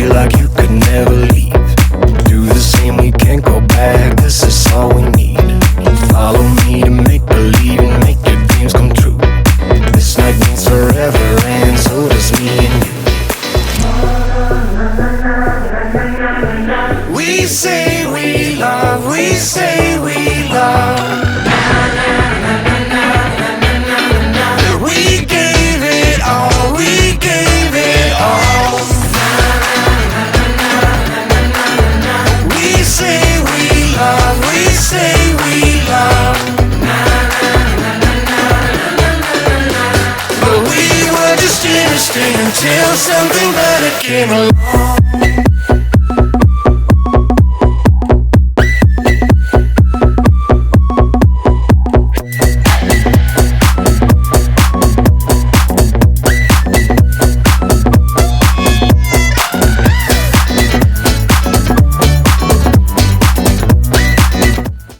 Like you could never leave. Do the same, we can't go back. This is all we need. Follow me to make believe and make your dreams come true. This night means forever, and so does me and you. We say we love, we say we love. We gave it all, we gave it all. We say we love, we say we love. But we were just innocent until something better came along.